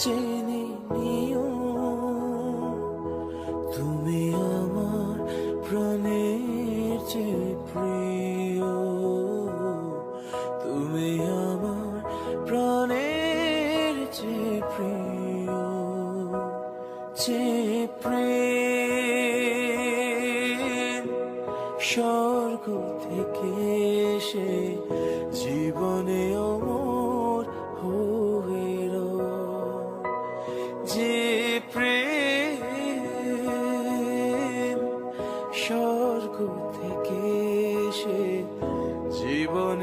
জেনে নিও তুমি আমার প্রাণের চেয়ে প্রিয়, তুমি আমার প্রাণের চেয়ে প্রিয়, যে প্রেম স্বর্গ থেকে এসে জীবনে অমর হয়ে রয়, যে প্রেম স্বর্গ থেকে এসে জীবনে